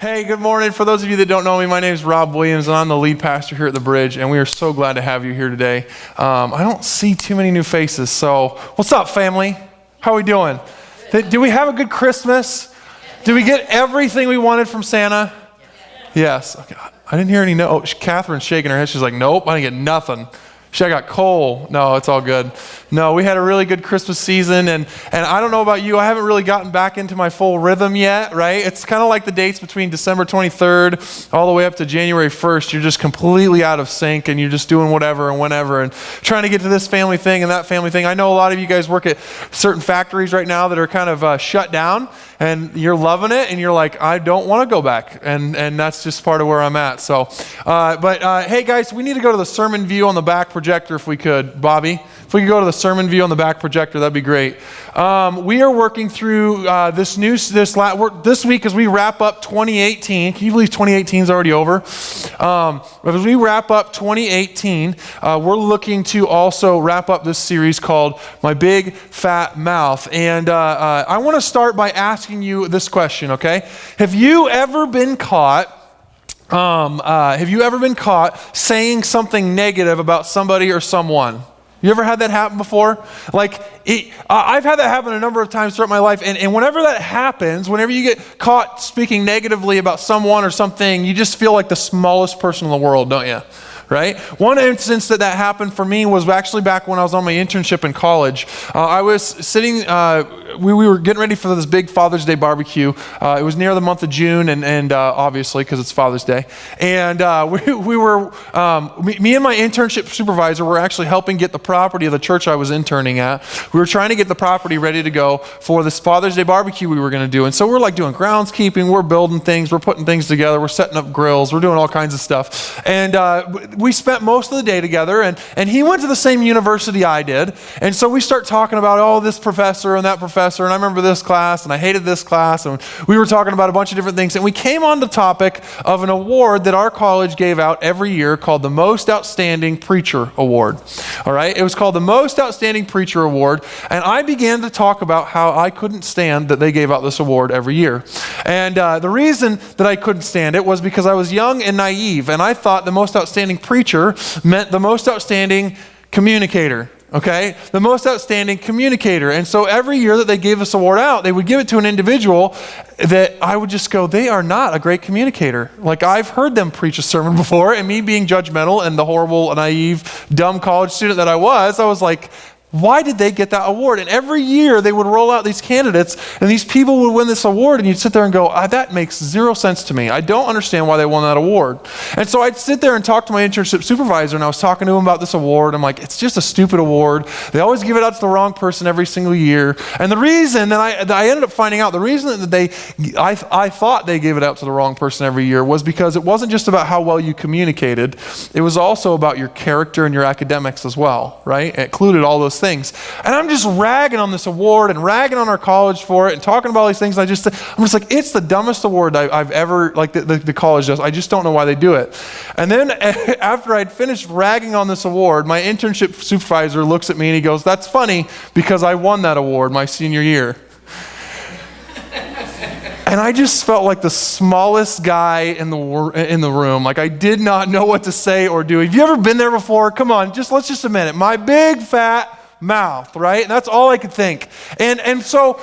Hey, good morning. For those of you that don't know me, my name is Rob Williams, and I'm the lead pastor here at The Bridge, and we are so glad to have you here today. I don't see too many new faces, so what's up, family? How are we doing? Did we have a good Christmas? Did we get everything we wanted from Santa? Yes. Okay. I didn't hear any no. Oh, Catherine's shaking her head. She's like, nope, I didn't get nothing. I got coal. No, it's all good. No, we had a really good Christmas season, and I don't know about you, I haven't really gotten back into my full rhythm yet, right? It's kind of like the dates between December 23rd all the way up to January 1st. You're just completely out of sync, and you're just doing whatever and whenever, and trying to get to this family thing and that family thing. I know a lot of you guys work at certain factories right now that are kind of shut down, and you're loving it, and you're like, I don't want to go back, and that's just part of where I'm at. So, hey guys, we need to go to the sermon view on the back projector if we could. Bobby, if we could go to the sermon view on the back projector, that'd be great. We are working through this week as we wrap up 2018. Can you believe 2018 is already over? As we wrap up 2018, we're looking to also wrap up this series called My Big Fat Mouth. And I want to start by asking you this question, okay? Have you ever been caught saying something negative about somebody or someone? You ever had that happen before? I've had that happen a number of times throughout my life, and whenever that happens, whenever you get caught speaking negatively about someone or something, you just feel like the smallest person in the world, don't you? Right? One instance that happened for me was actually back when I was on my internship in college. I was sitting, we were getting ready for this big Father's Day barbecue. It was near the month of June, and obviously because it's Father's Day. And me and my internship supervisor were actually helping get the property of the church I was interning at. We were trying to get the property ready to go for this Father's Day barbecue we were going to do. And so we're like doing groundskeeping, we're building things, we're putting things together, we're setting up grills, we're doing all kinds of stuff. And we spent most of the day together, and he went to the same university I did, and so we start talking about, this professor and that professor, and I remember this class, and I hated this class, and we were talking about a bunch of different things, and we came on the topic of an award that our college gave out every year called the Most Outstanding Preacher Award. All right? It was called the Most Outstanding Preacher Award, and I began to talk about how I couldn't stand that they gave out this award every year. And the reason that I couldn't stand it was because I was young and naive, and I thought the most outstanding preacher meant the most outstanding communicator, okay? The most outstanding communicator. And so every year that they gave this award out, they would give it to an individual that I would just go, they are not a great communicator. Like, I've heard them preach a sermon before, and me being judgmental and the horrible, naive, dumb college student that I was like, why did they get that award? And every year they would roll out these candidates, and these people would win this award, and you'd sit there and go, that makes zero sense to me. I don't understand why they won that award. And so I'd sit there and talk to my internship supervisor, and I was talking to him about this award. I'm like, it's just a stupid award. They always give it out to the wrong person every single year. And the reason that I ended up finding out, the reason that I thought they gave it out to the wrong person every year was because it wasn't just about how well you communicated. It was also about your character and your academics as well, right? It included all those things. And I'm just ragging on this award and ragging on our college for it and talking about all these things. I'm just like, it's the dumbest award I've ever, like the college does. I just don't know why they do it. And then after I'd finished ragging on this award, my internship supervisor looks at me and he goes, that's funny because I won that award my senior year. And I just felt like the smallest guy in the room. Like, I did not know what to say or do. Have you ever been there before? Come on, let's just admit it. My big fat mouth, right? And that's all I could think. And so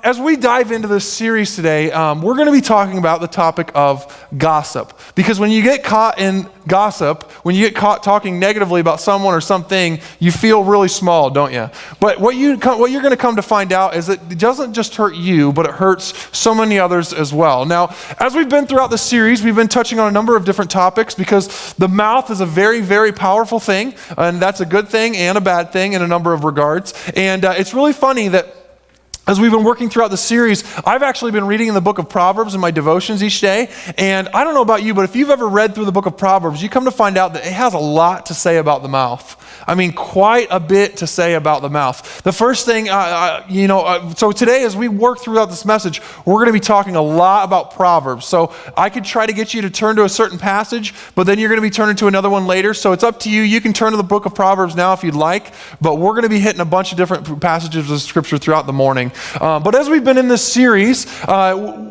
as we dive into this series today, we're going to be talking about the topic of gossip. Because when you get caught in gossip, when you get caught talking negatively about someone or something, you feel really small, don't you? But what you're going to come to find out is that it doesn't just hurt you, but it hurts so many others as well. Now, as we've been throughout the series, we've been touching on a number of different topics because the mouth is a very, very powerful thing, and that's a good thing and a bad thing in a number of regards. And it's really funny that as we've been working throughout the series, I've actually been reading in the book of Proverbs in my devotions each day. And I don't know about you, but if you've ever read through the book of Proverbs, you come to find out that it has a lot to say about the mouth. I mean, quite a bit to say about the mouth. The first thing, so today as we work throughout this message, we're going to be talking a lot about Proverbs. So I could try to get you to turn to a certain passage, but then you're going to be turning to another one later. So it's up to you. You can turn to the book of Proverbs now if you'd like, but we're going to be hitting a bunch of different passages of scripture throughout the morning. morning. But as we've been in this series,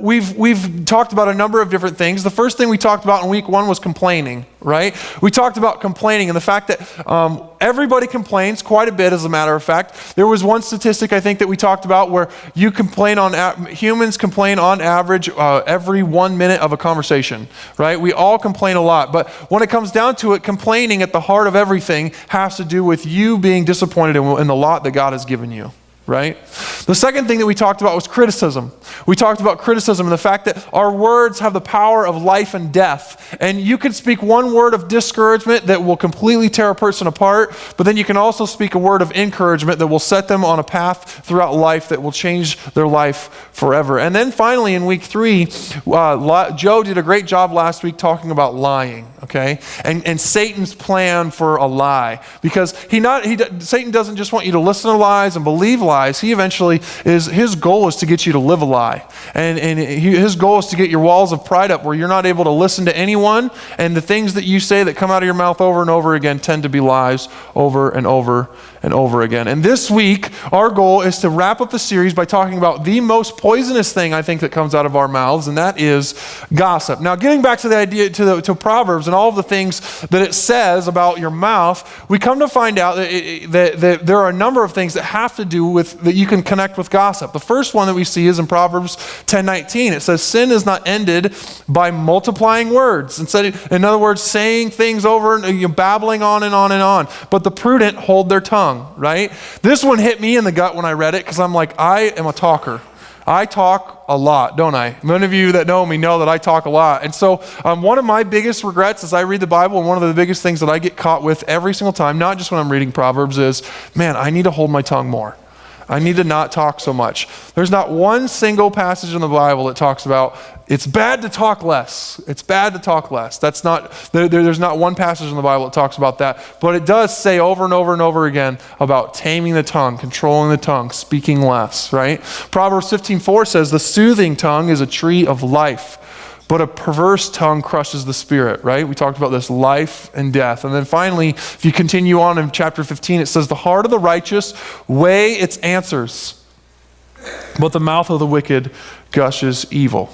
we've talked about a number of different things. The first thing we talked about in week 1 was complaining, right? We talked about complaining and the fact that everybody complains quite a bit, as a matter of fact. There was one statistic I think that we talked about where humans complain on average every 1 minute of a conversation, right? We all complain a lot, but when it comes down to it, complaining at the heart of everything has to do with you being disappointed in the lot that God has given you. Right? The second thing that we talked about was criticism. We talked about criticism and the fact that our words have the power of life and death. And you can speak one word of discouragement that will completely tear a person apart, but then you can also speak a word of encouragement that will set them on a path throughout life that will change their life forever. And then finally in week 3, Joe did a great job last week talking about lying, okay? And Satan's plan for a lie. Because Satan doesn't just want you to listen to lies and believe lies. His goal is to get you to live a lie. And his goal is to get your walls of pride up where you're not able to listen to anyone, and the things that you say that come out of your mouth over and over again tend to be lies over and over and over again. And this week, our goal is to wrap up the series by talking about the most poisonous thing I think that comes out of our mouths, and that is gossip. Now, getting back to the idea, to Proverbs and all of the things that it says about your mouth, we come to find out that there are a number of things that have to do with, that you can connect with gossip. The first one that we see is in Proverbs 10:19. It says, sin is not ended by multiplying words. In other words, saying things over and babbling on and on and on. But the prudent hold their tongue, right? This one hit me in the gut when I read it because I'm like, I am a talker. I talk a lot, don't I? Many of you that know me know that I talk a lot. And so one of my biggest regrets as I read the Bible, and one of the biggest things that I get caught with every single time, not just when I'm reading Proverbs, is, man, I need to hold my tongue more. I need to not talk so much. There's not one single passage in the Bible that talks about it's bad to talk less. It's bad to talk less. That's not, there's not one passage in the Bible that talks about that. But it does say over and over and over again about taming the tongue, controlling the tongue, speaking less, right? Proverbs 15:4 says, the soothing tongue is a tree of life, but a perverse tongue crushes the spirit, right? We talked about this, life and death. And then finally, if you continue on in chapter 15, it says, the heart of the righteous weigh its answers, but the mouth of the wicked gushes evil.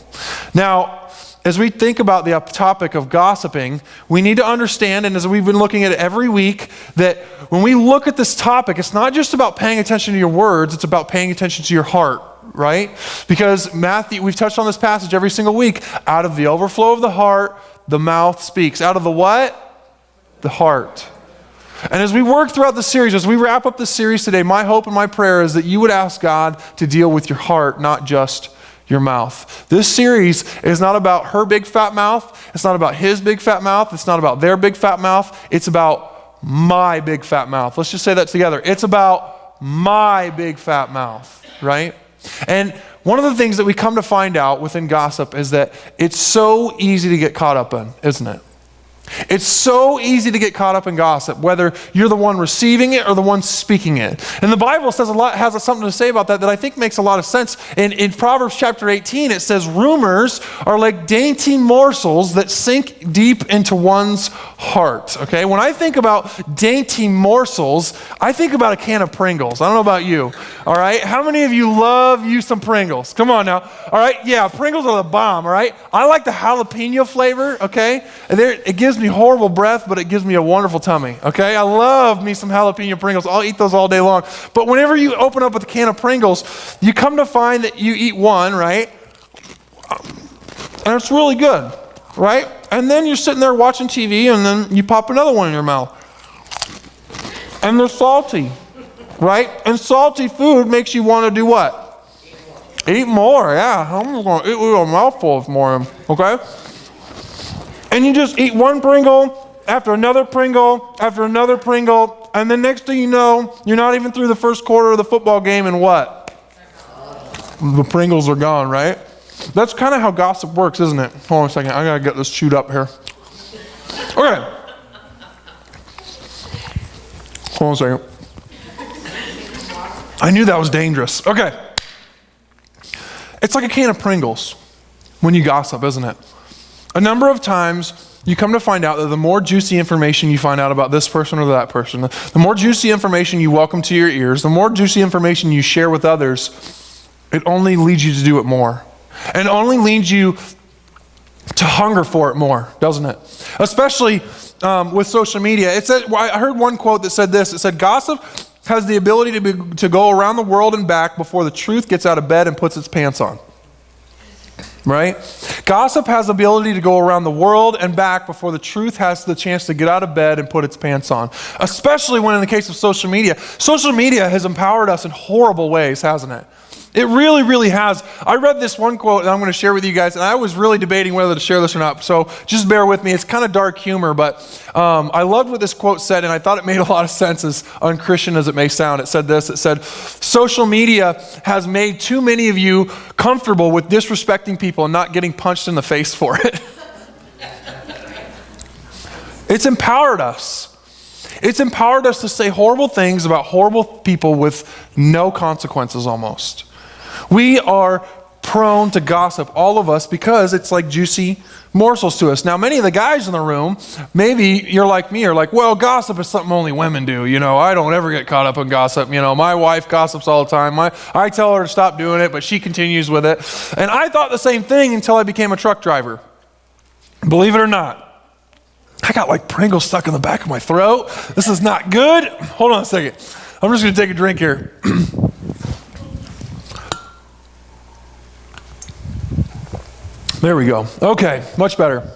Now, as we think about the topic of gossiping, we need to understand, and as we've been looking at it every week, that when we look at this topic, it's not just about paying attention to your words, it's about paying attention to your heart. Right? Because Matthew, we've touched on this passage every single week. Out of the overflow of the heart, the mouth speaks. Out of the what? The heart. And as we work throughout the series, as we wrap up the series today, my hope and my prayer is that you would ask God to deal with your heart, not just your mouth. This series is not about her big fat mouth. It's not about his big fat mouth. It's not about their big fat mouth. It's about my big fat mouth. Let's just say that together. It's about my big fat mouth, right? And one of the things that we come to find out within gossip is that it's so easy to get caught up in, isn't it? It's so easy to get caught up in gossip, whether you're the one receiving it or the one speaking it. And the Bible says has something to say about that I think makes a lot of sense. In Proverbs chapter 18, it says, rumors are like dainty morsels that sink deep into one's heart. Okay, when I think about dainty morsels, I think about a can of Pringles. I don't know about you. All right, how many of you love you some Pringles? Come on now. All right, yeah, Pringles are the bomb. All right, I like the jalapeno flavor. Okay, it gives me horrible breath, but it gives me a wonderful tummy, okay? I love me some jalapeno Pringles. I'll eat those all day long. But whenever you open up a can of Pringles, you come to find that you eat one, right? And it's really good, right? And then you're sitting there watching TV, and then you pop another one in your mouth. And they're salty, right? And salty food makes you want to do what? Eat more, yeah. I'm going to eat a mouthful of more, okay? And you just eat one Pringle after another Pringle after another Pringle, and then next thing you know, you're not even through the first quarter of the football game, and what? The Pringles are gone, right? That's kind of how gossip works, isn't it? Hold on a second. I got to get this chewed up here. Okay. Hold on a second. I knew that was dangerous. Okay. It's like a can of Pringles when you gossip, isn't it? A number of times, you come to find out that the more juicy information you find out about this person or that person, the more juicy information you welcome to your ears, the more juicy information you share with others, It only leads you to do it more. And only leads you to hunger for it more, doesn't it? Especially with social media. It said, I heard one quote that said this. It said, gossip has the ability to go around the world and back before the truth gets out of bed and puts its pants on. Right? Gossip has the ability to go around the world and back before the truth has the chance to get out of bed and put its pants on. Especially when in the case of social media. Social media has empowered us in horrible ways, hasn't it? It really, really has. I read this one quote that I'm going to share with you guys, and I was really debating whether to share this or not, so just bear with me. It's kind of dark humor, but I loved what this quote said, and I thought it made a lot of sense, as unchristian as it may sound. It said this. It said, social media has made too many of you comfortable with disrespecting people and not getting punched in the face for it. It's empowered us. It's empowered us to say horrible things about horrible people with no consequences almost. We are prone to gossip, all of us, because it's like juicy morsels to us. Now, many of the guys in the room, maybe you're like me, are like, well, gossip is something only women do. You know, I don't ever get caught up in gossip. You know, my wife gossips all the time. I tell her to stop doing it, but she continues with it. And I thought the same thing until I became a truck driver. Believe it or not. I got like Pringles stuck in the back of my throat. This is not good. Hold on a second. I'm just going to take a drink here. There we go. Okay, much better.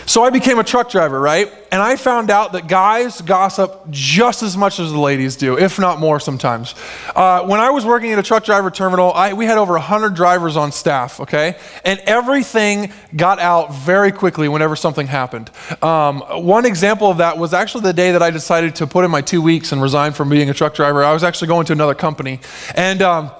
So I became a truck driver, right? And I found out that guys gossip just as much as the ladies do, if not more sometimes. When I was working at a truck driver terminal, we had over 100 drivers on staff, okay? And everything got out very quickly whenever something happened. One example of that was actually the day that I decided to put in my 2 weeks and resign from being a truck driver. I was actually going to another company. And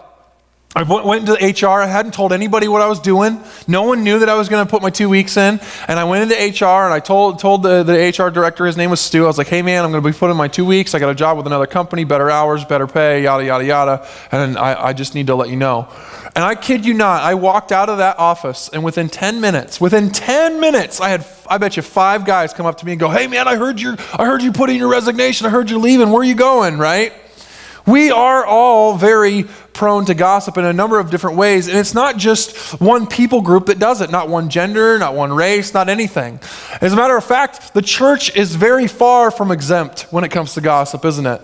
I went into HR. I hadn't told anybody what I was doing. No one knew that I was going to put my 2 weeks in. And I went into HR and I told the HR director, his name was Stu. I was like, hey man, I'm going to be putting my 2 weeks. I got a job with another company, better hours, better pay, yada, yada, yada. And I just need to let you know. And I kid you not, I walked out of that office and within 10 minutes, I bet you 5 guys come up to me and go, hey man, I heard you put in your resignation. I heard you're leaving. Where are you going, right? We are all very prone to gossip in a number of different ways, and it's not just one people group that does it, not one gender, not one race, not anything. As a matter of fact, the church is very far from exempt when it comes to gossip, isn't it?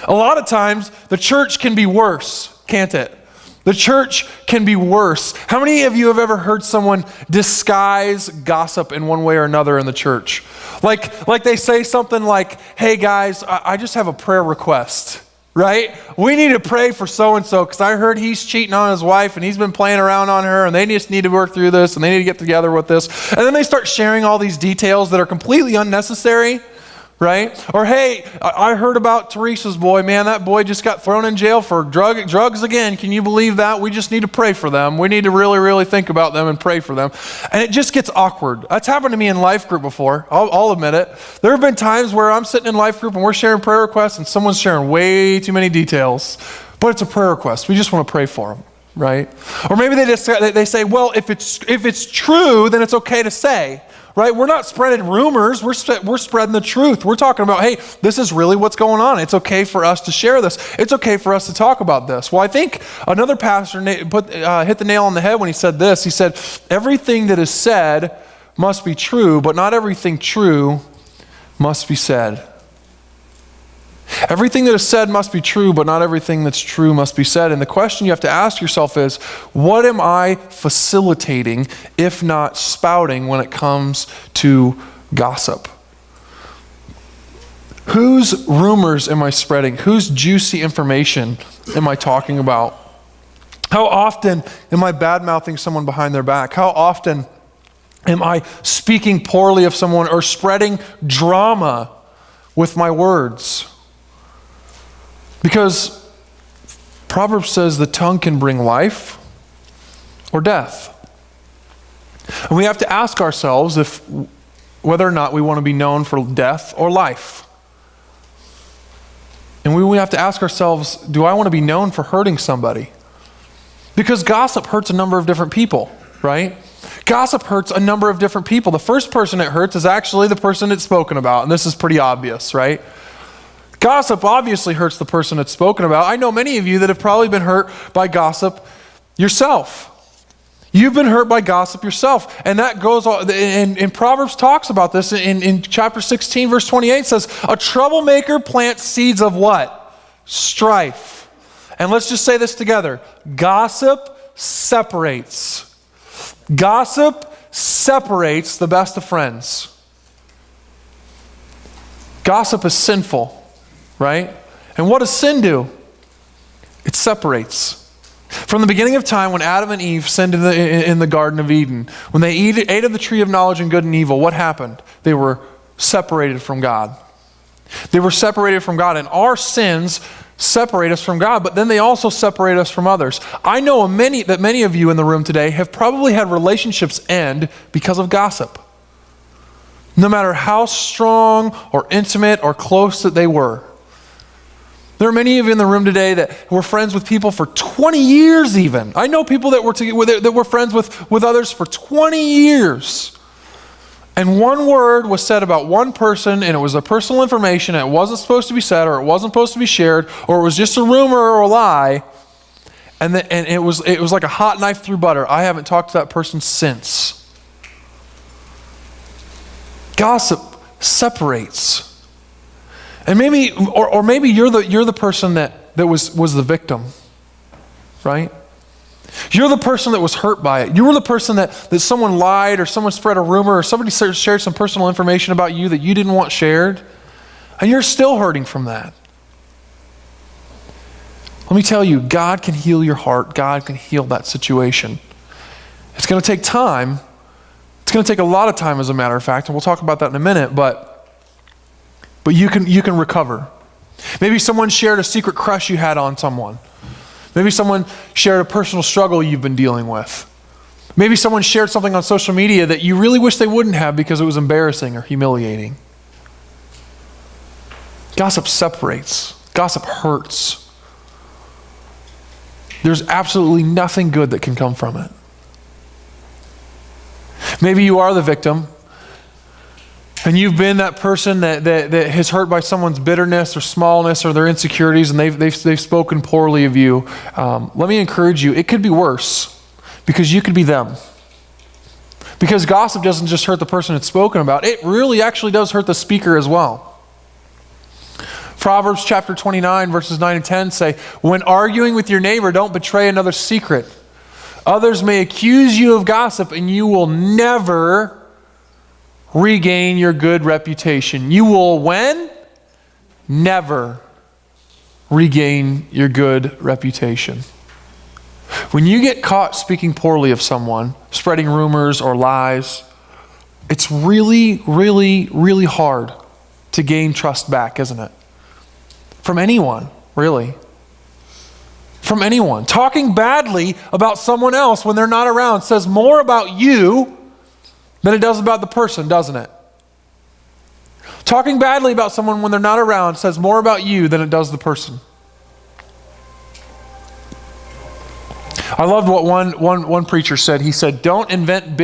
A lot of times, the church can be worse, can't it? The church can be worse. How many of you have ever heard someone disguise gossip in one way or another in the church? Like they say something like, hey guys, I just have a prayer request. Right? We need to pray for so-and-so because I heard he's cheating on his wife and he's been playing around on her and they just need to work through this and they need to get together with this. And then they start sharing all these details that are completely unnecessary, right? Or, hey, I heard about Teresa's boy. Man, that boy just got thrown in jail for drugs again. Can you believe that? We just need to pray for them. We need to really, really think about them and pray for them. And it just gets awkward. That's happened to me in life group before. I'll admit it. There have been times where I'm sitting in life group and we're sharing prayer requests and someone's sharing way too many details. But it's a prayer request. We just want to pray for them, right? Or maybe they say, well, if it's true, then it's okay to say. Right? We're not spreading rumors. We're spreading the truth. We're talking about, hey, this is really what's going on. It's okay for us to share this. It's okay for us to talk about this. Well, I think another pastor hit the nail on the head when he said this. He said, everything that is said must be true, but not everything true must be said. Everything that is said must be true, but not everything that's true must be said. And the question you have to ask yourself is, what am I facilitating, if not spouting, when it comes to gossip? Whose rumors am I spreading? Whose juicy information am I talking about? How often am I bad-mouthing someone behind their back? How often am I speaking poorly of someone or spreading drama with my words? Because Proverbs says the tongue can bring life or death. And we have to ask ourselves whether or not we want to be known for death or life. And we have to ask ourselves, do I want to be known for hurting somebody? Because gossip hurts a number of different people, right? Gossip hurts a number of different people. The first person it hurts is actually the person it's spoken about, and this is pretty obvious, right? Gossip obviously hurts the person it's spoken about. I know many of you that have probably been hurt by gossip yourself. You've been hurt by gossip yourself. And that goes on, and Proverbs talks about this in chapter 16, verse 28 says, a troublemaker plants seeds of what? Strife. And let's just say this together. Gossip separates. Gossip separates the best of friends. Gossip is sinful, right? And what does sin do? It separates. From the beginning of time, when Adam and Eve sinned in the Garden of Eden, when they ate of the tree of knowledge and good and evil, what happened? They were separated from God. They were separated from God, and our sins separate us from God, but then they also separate us from others. I know that many of you in the room today have probably had relationships end because of gossip. No matter how strong or intimate or close that they were. There are many of you in the room today that were friends with people for 20 years even. I know people that were friends with others for 20 years. And one word was said about one person, and it was a personal information, and it wasn't supposed to be said, or it wasn't supposed to be shared, or it was just a rumor or a lie, and it was like a hot knife through butter. I haven't talked to that person since. Gossip separates. And maybe, or maybe you're the person that was the victim, right? You're the person that was hurt by it. You were the person that someone lied, or someone spread a rumor, or somebody shared some personal information about you that you didn't want shared, and you're still hurting from that. Let me tell you, God can heal your heart. God can heal that situation. It's going to take time. It's going to take a lot of time, as a matter of fact, and we'll talk about that in a minute, but you can recover. Maybe someone shared a secret crush you had on someone. Maybe someone shared a personal struggle you've been dealing with. Maybe someone shared something on social media that you really wish they wouldn't have because it was embarrassing or humiliating. Gossip separates. Gossip hurts. There's absolutely nothing good that can come from it. Maybe you are the victim, and you've been that person that is hurt by someone's bitterness or smallness or their insecurities, and they've spoken poorly of you. Let me encourage you, it could be worse, because you could be them. Because gossip doesn't just hurt the person it's spoken about, it really actually does hurt the speaker as well. Proverbs chapter 29, verses 9 and 10 say, when arguing with your neighbor, don't betray another's secret. Others may accuse you of gossip, and you will never regain your good reputation. You will when? Never regain your good reputation. When you get caught speaking poorly of someone, spreading rumors or lies, it's really, really, really hard to gain trust back, isn't it? From anyone, really. From anyone. Talking badly about someone else when they're not around says more about you than it does about the person, doesn't it? Talking badly about someone when they're not around says more about you than it does the person. I loved what one preacher said. He said, don't invent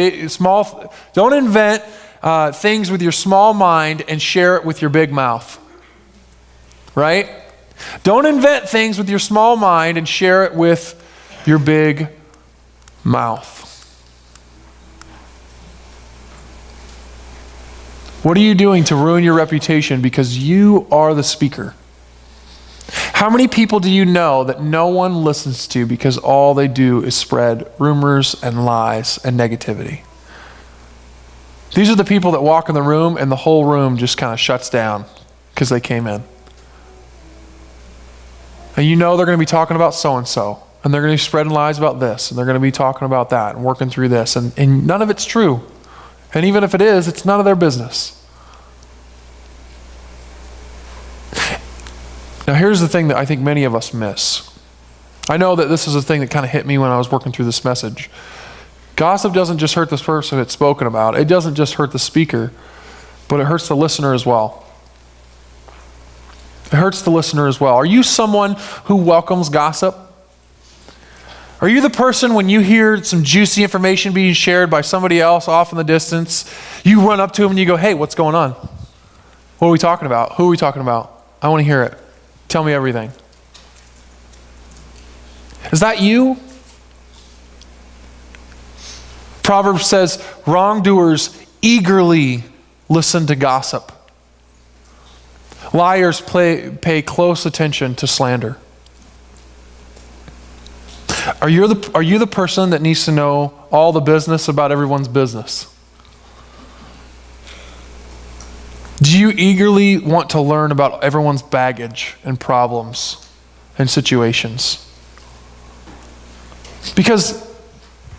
things with your small mind and share it with your big mouth. Right? Don't invent things with your small mind and share it with your big mouth. What are you doing to ruin your reputation because you are the speaker? How many people do you know that no one listens to because all they do is spread rumors and lies and negativity? These are the people that walk in the room and the whole room just kind of shuts down because they came in. And you know they're going to be talking about so-and-so, and they're going to be spreading lies about this, and they're going to be talking about that and working through this, and none of it's true. And even if it is, it's none of their business. Now here's the thing that I think many of us miss. I know that this is a thing that kind of hit me when I was working through this message. Gossip doesn't just hurt this person it's spoken about. It doesn't just hurt the speaker, but it hurts the listener as well. It hurts the listener as well. Are you someone who welcomes gossip? Are you the person when you hear some juicy information being shared by somebody else off in the distance, you run up to them and you go, hey, what's going on? What are we talking about? Who are we talking about? I want to hear it. Tell me everything. Is that you? Proverbs says, wrongdoers eagerly listen to gossip. Liars pay close attention to slander. Are you the person that needs to know all the business about everyone's business? Do you eagerly want to learn about everyone's baggage and problems and situations? Because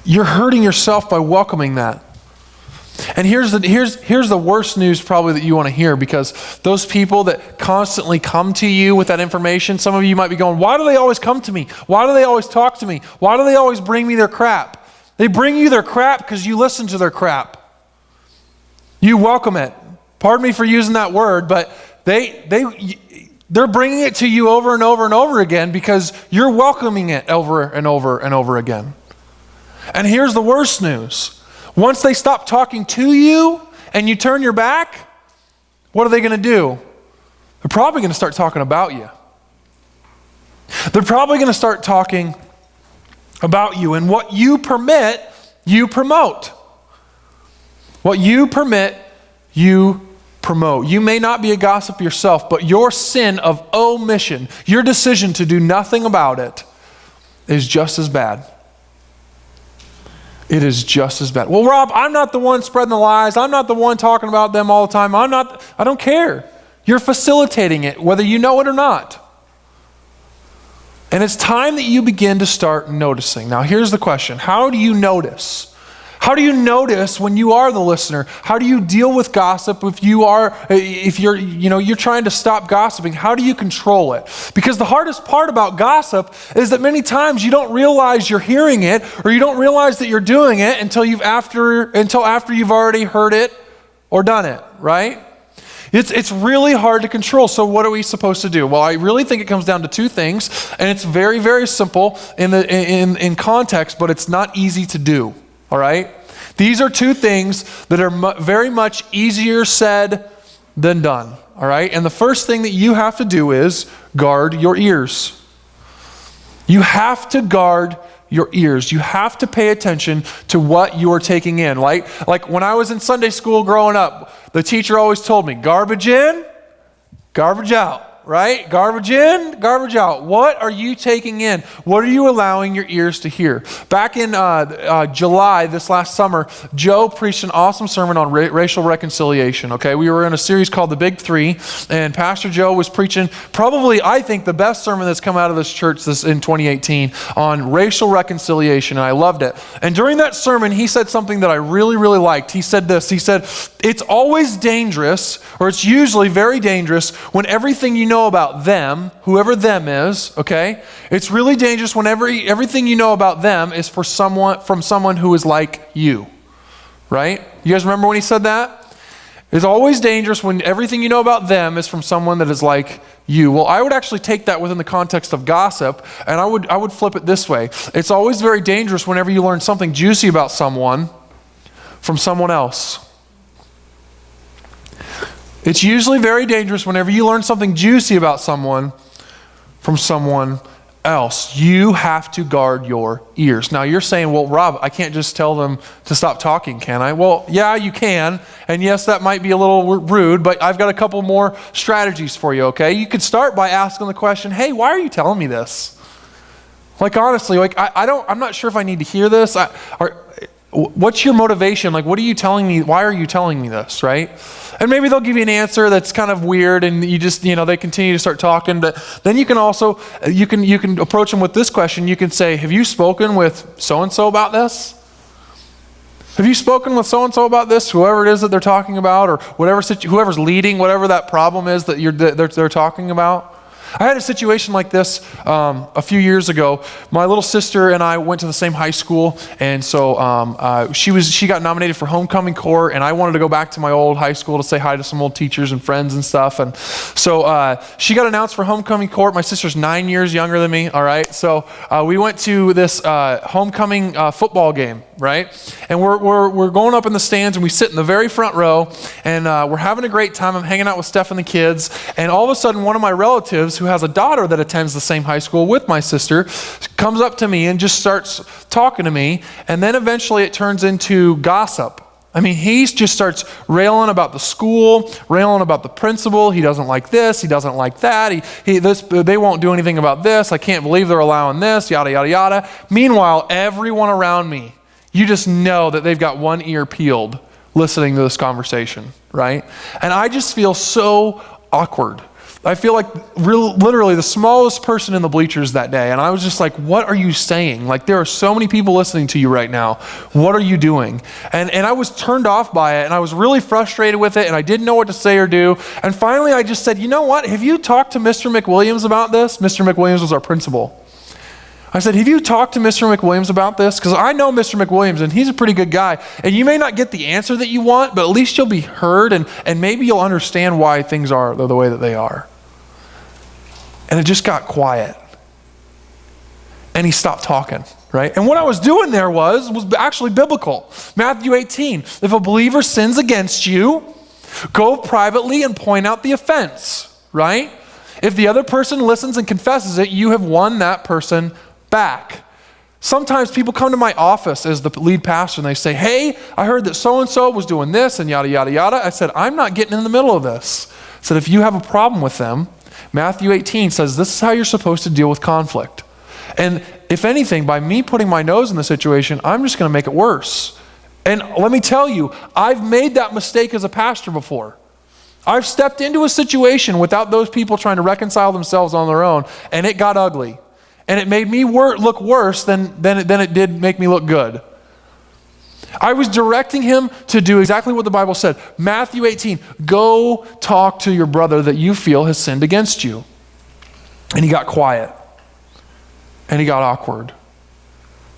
you're hurting yourself by welcoming that. And here's the worst news probably that you want to hear, because those people that constantly come to you with that information, some of you might be going, why do they always come to me? Why do they always talk to me? Why do they always bring me their crap? They bring you their crap because you listen to their crap. You welcome it. Pardon me for using that word, but they're bringing it to you over and over and over again because you're welcoming it over and over and over again. And here's the worst news. Once they stop talking to you and you turn your back, what are they going to do? They're probably going to start talking about you. They're probably going to start talking about you, and what you permit, you promote. What you permit, you promote. You may not be a gossip yourself, but your sin of omission, your decision to do nothing about it, is just as bad. It is just as bad. Well, Rob, I'm not the one spreading the lies. I'm not the one talking about them all the time. I don't care. You're facilitating it, whether you know it or not. And it's time that you begin to start noticing. Now, here's the question. How do you notice? How do you notice when you are the listener? How do you deal with gossip if you're trying to stop gossiping? How do you control it? Because the hardest part about gossip is that many times you don't realize you're hearing it, or you don't realize that you're doing it until after you've already heard it or done it, right? It's really hard to control. So what are we supposed to do? Well, I really think it comes down to two things, and it's very, very simple in context, but it's not easy to do. All right? These are two things that are very much easier said than done. All right? And the first thing that you have to do is guard your ears. You have to guard your ears. You have to pay attention to what you are taking in. Like when I was in Sunday school growing up, the teacher always told me, garbage in, garbage out. Right? Garbage in, garbage out. What are you taking in? What are you allowing your ears to hear? Back in July, this last summer, Joe preached an awesome sermon on racial reconciliation. Okay, we were in a series called The Big Three, and Pastor Joe was preaching probably, I think, the best sermon that's come out of this church in 2018 on racial reconciliation, and I loved it. And during that sermon, he said something that I really, really liked. He said this. He said, it's always dangerous, or it's usually very dangerous, when everything you know about them, whoever them is, okay? It's really dangerous when everything you know about them is from someone who is like you, right? You guys remember when he said that? It's always dangerous when everything you know about them is from someone that is like you. Well, I would actually take that within the context of gossip, and I would flip it this way. It's always very dangerous whenever you learn something juicy about someone from someone else. It's usually very dangerous whenever you learn something juicy about someone from someone else. You have to guard your ears. Now you're saying, well, Rob, I can't just tell them to stop talking, can I? Well, yeah, you can. And yes, that might be a little rude, but I've got a couple more strategies for you, okay? You could start by asking the question, hey, why are you telling me this? Like, honestly, I'm not sure if I need to hear this. What's your motivation? Like, what are you telling me? Why are you telling me this, right? And maybe they'll give you an answer that's kind of weird, and you just, they continue to start talking. But then you can also, you can approach them with this question. You can say, have you spoken with so-and-so about this? Have you spoken with so-and-so about this? Whoever it is that they're talking about, or whoever's leading, whatever that problem is that they're talking about. I had a situation like this a few years ago. My little sister and I went to the same high school, and so she got nominated for homecoming court, and I wanted to go back to my old high school to say hi to some old teachers and friends and stuff. And so she got announced for homecoming court. My sister's 9 years younger than me. All right, so we went to this homecoming football game right? And we're going up in the stands, and we sit in the very front row, and we're having a great time. I'm hanging out with Steph and the kids, and all of a sudden, one of my relatives who has a daughter that attends the same high school with my sister comes up to me and just starts talking to me, and then eventually it turns into gossip. I mean, he just starts railing about the school, railing about the principal. He doesn't like this. He doesn't like that. They won't do anything about this. I can't believe they're allowing this, yada, yada, yada. Meanwhile, everyone around me, you just know that they've got one ear peeled listening to this conversation, right? And I just feel so awkward. I feel like literally the smallest person in the bleachers that day. And I was just like, what are you saying? Like, there are so many people listening to you right now. What are you doing? And I was turned off by it, and I was really frustrated with it, and I didn't know what to say or do. And finally I just said, you know what? Have you talked to Mr. McWilliams about this? Mr. McWilliams was our principal. I said, have you talked to Mr. McWilliams about this? Because I know Mr. McWilliams, and he's a pretty good guy. And you may not get the answer that you want, but at least you'll be heard, and maybe you'll understand why things are the way that they are. And it just got quiet. And he stopped talking, right? And what I was doing there was actually biblical. Matthew 18, if a believer sins against you, go privately and point out the offense, right? If the other person listens and confesses it, you have won that person back. Sometimes people come to my office as the lead pastor and they say, hey, I heard that so-and-so was doing this and yada, yada, yada. I said, I'm not getting in the middle of this. I said, if you have a problem with them, Matthew 18 says this is how you're supposed to deal with conflict. And if anything, by me putting my nose in the situation, I'm just going to make it worse. And let me tell you, I've made that mistake as a pastor before. I've stepped into a situation without those people trying to reconcile themselves on their own, and it got ugly. And it made me look worse than it did make me look good. I was directing him to do exactly what the Bible said. Matthew 18, go talk to your brother that you feel has sinned against you. And he got quiet. And he got awkward.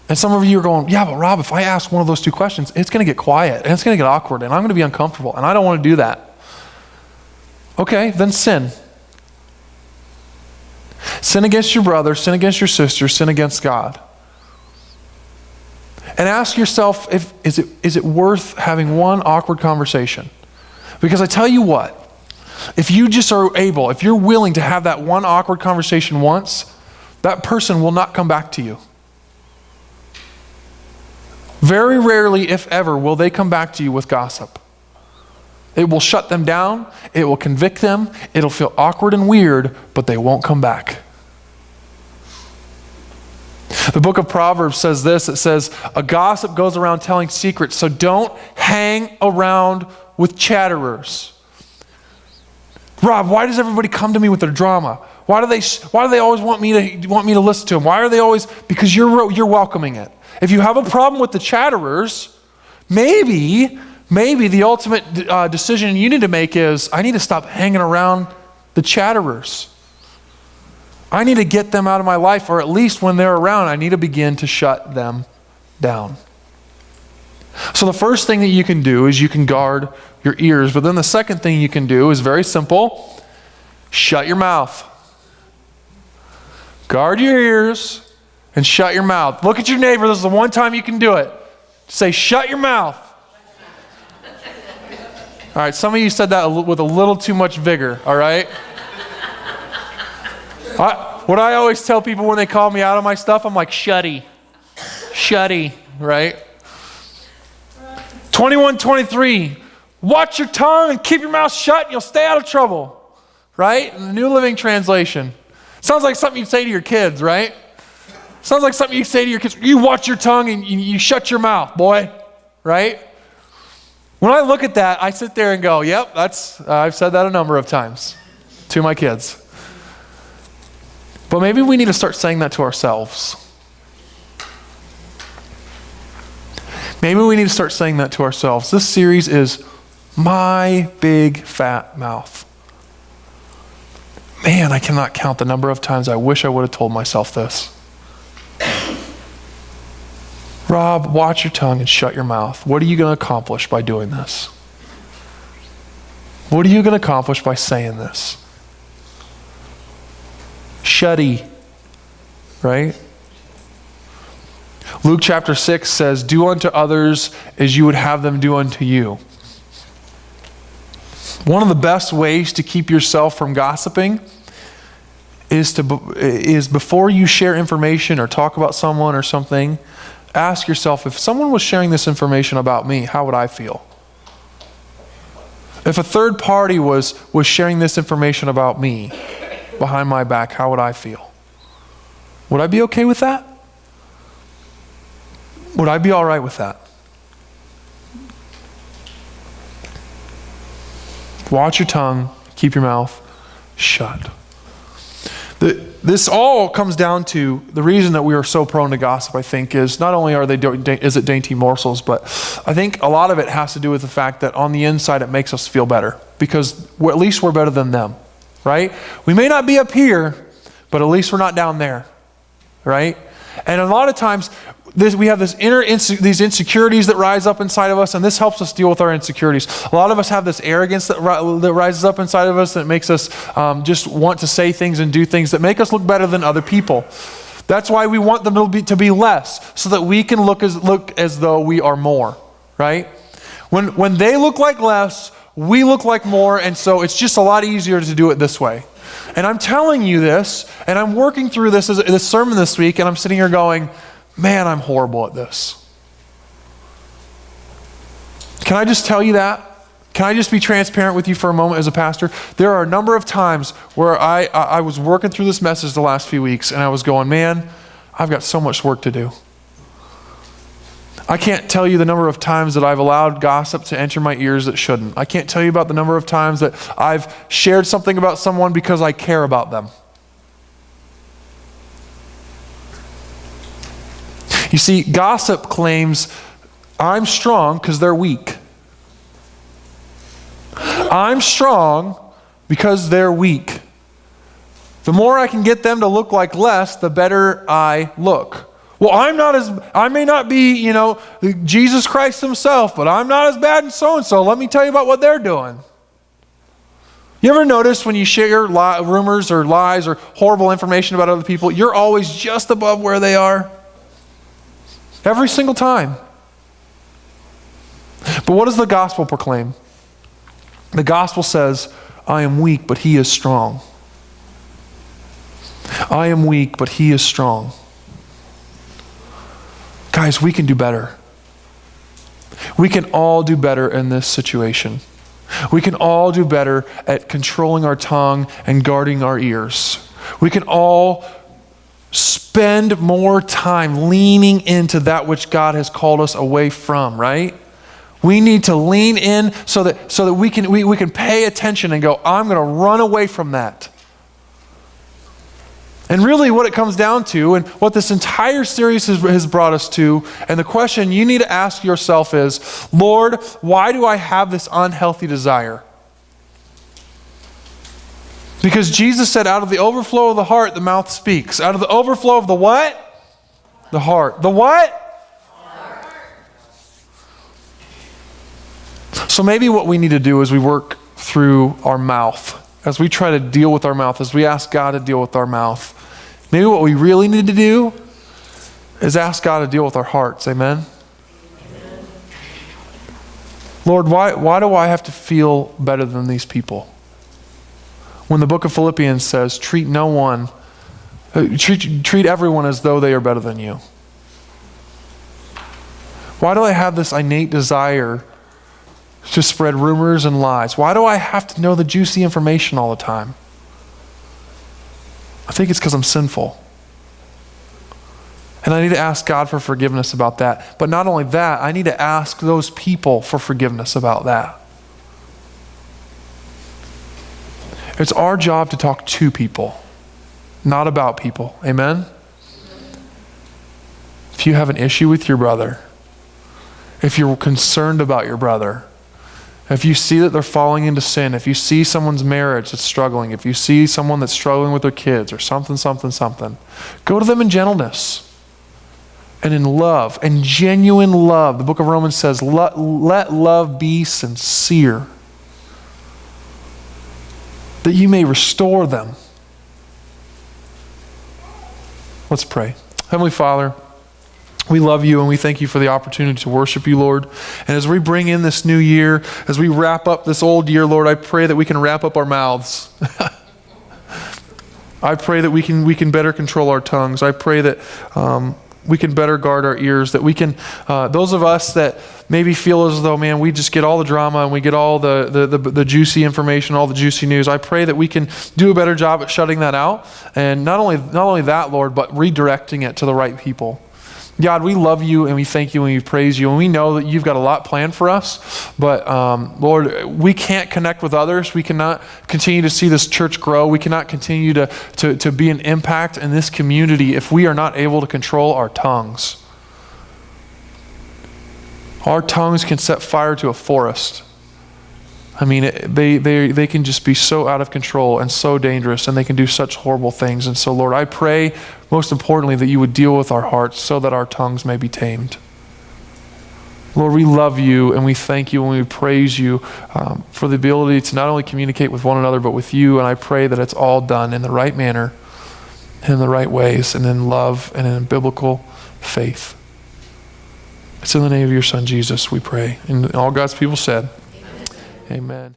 And some of you are going, yeah, but Rob, if I ask one of those two questions, it's going to get quiet and it's going to get awkward and I'm going to be uncomfortable and I don't want to do that. Okay, then sin. Sin against your brother, sin against your sister, sin against God. And ask yourself, is it worth having one awkward conversation? Because I tell you what, if you just are able, if you're willing to have that one awkward conversation once, that person will not come back to you. Very rarely, if ever, will they come back to you with gossip. It will shut them down, it will convict them, it'll feel awkward and weird, but they won't come back. The book of Proverbs says this, it says, a gossip goes around telling secrets, so don't hang around with chatterers. Rob, why does everybody come to me with their drama? Why do they always want me to listen to them? Why are they always, because you're welcoming it. If you have a problem with the chatterers, maybe the ultimate decision you need to make is, I need to stop hanging around the chatterers. I need to get them out of my life, or at least when they're around, I need to begin to shut them down. So the first thing that you can do is you can guard your ears, but then the second thing you can do is very simple. Shut your mouth. Guard your ears and shut your mouth. Look at your neighbor. This is the one time you can do it. Say, shut your mouth. All right, some of you said that with a little too much vigor, all right? What I always tell people when they call me out on my stuff, I'm like, shutty, right? 21:23, watch your tongue and keep your mouth shut and you'll stay out of trouble, right? In the New Living Translation. Sounds like something you'd say to your kids, right? Sounds like something you say to your kids, you watch your tongue and you shut your mouth, boy, right? When I look at that, I sit there and go, yep, I've said that a number of times to my kids. But maybe we need to start saying that to ourselves. Maybe we need to start saying that to ourselves. This series is My Big Fat Mouth. Man, I cannot count the number of times I wish I would have told myself this. Rob, watch your tongue and shut your mouth. What are you going to accomplish by doing this? What are you going to accomplish by saying this? Shutty, right? Luke chapter 6 says, do unto others as you would have them do unto you. One of the best ways to keep yourself from gossiping is before you share information or talk about someone or something, ask yourself, if someone was sharing this information about me, how would I feel? If a third party was sharing this information about me behind my back, how would I feel? Would I be okay with that? Would I be all right with that? Watch your tongue, keep your mouth shut. This all comes down to the reason that we are so prone to gossip, I think, is not only is it dainty morsels, but I think a lot of it has to do with the fact that on the inside it makes us feel better because at least we're better than them, right? We may not be up here, but at least we're not down there, right? And a lot of times we have these insecurities that rise up inside of us, and this helps us deal with our insecurities. A lot of us have this arrogance that rises up inside of us that makes us just want to say things and do things that make us look better than other people. That's why we want them to be less, so that we can look as though we are more, right? When they look like less, we look like more, and so it's just a lot easier to do it this way. And I'm telling you this, and I'm working through this sermon this week, and I'm sitting here going, man, I'm horrible at this. Can I just tell you that? Can I just be transparent with you for a moment as a pastor? There are a number of times where I was working through this message the last few weeks, and I was going, man, I've got so much work to do. I can't tell you the number of times that I've allowed gossip to enter my ears that shouldn't. I can't tell you about the number of times that I've shared something about someone because I care about them. You see, gossip claims, I'm strong because they're weak. I'm strong because they're weak. The more I can get them to look like less, the better I look. Well, I may not be, Jesus Christ himself, but I'm not as bad as so-and-so. Let me tell you about what they're doing. You ever notice when you share rumors or lies or horrible information about other people, you're always just above where they are? Every single time. But what does the gospel proclaim? The gospel says, I am weak, but he is strong. I am weak, but he is strong. Guys, we can do better. We can all do better in this situation. We can all do better at controlling our tongue and guarding our ears. We can all spend more time leaning into that which God has called us away from, right? We need to lean in so that we can pay attention and go, I'm going to run away from that. And really what it comes down to, and what this entire series has brought us to, and the question you need to ask yourself is, Lord, why do I have this unhealthy desire? Because Jesus said, out of the overflow of the heart, the mouth speaks. Out of the overflow of the what? The heart. The what? Heart. So maybe what we need to do is we work through our mouth. As we try to deal with our mouth, as we ask God to deal with our mouth, maybe what we really need to do is ask God to deal with our hearts. Amen? Amen. Lord, why do I have to feel better than these people? When the book of Philippians says, treat everyone as though they are better than you. Why do I have this innate desire to spread rumors and lies? Why do I have to know the juicy information all the time? I think it's because I'm sinful. And I need to ask God for forgiveness about that. But not only that, I need to ask those people for forgiveness about that. It's our job to talk to people, not about people. Amen? If you have an issue with your brother, if you're concerned about your brother, if you see that they're falling into sin, if you see someone's marriage that's struggling, if you see someone that's struggling with their kids or something, go to them in gentleness and in love and genuine love. The book of Romans says, let love be sincere, that you may restore them. Let's pray. Heavenly Father, We love you and we thank you for the opportunity to worship you, Lord. And as we bring in this new year, as we wrap up this old year, Lord, I pray that we can wrap up our mouths. I pray that we can better control our tongues. I pray that we can better guard our ears, that we can, those of us that maybe feel as though, man, we just get all the drama and we get all the juicy information, all the juicy news. I pray that we can do a better job at shutting that out. And not only that, Lord, but redirecting it to the right people. God, we love you and we thank you and we praise you. And we know that you've got a lot planned for us. But Lord, we can't connect with others. We cannot continue to see this church grow. We cannot continue to be an impact in this community if we are not able to control our tongues. Our tongues can set fire to a forest. I mean, they can just be so out of control and so dangerous, and they can do such horrible things. And so, Lord, I pray, most importantly, that you would deal with our hearts so that our tongues may be tamed. Lord, we love you and we thank you and we praise you for the ability to not only communicate with one another, but with you. And I pray that it's all done in the right manner, in the right ways, and in love and in biblical faith. It's in the name of your Son, Jesus, we pray. And all God's people said, Amen.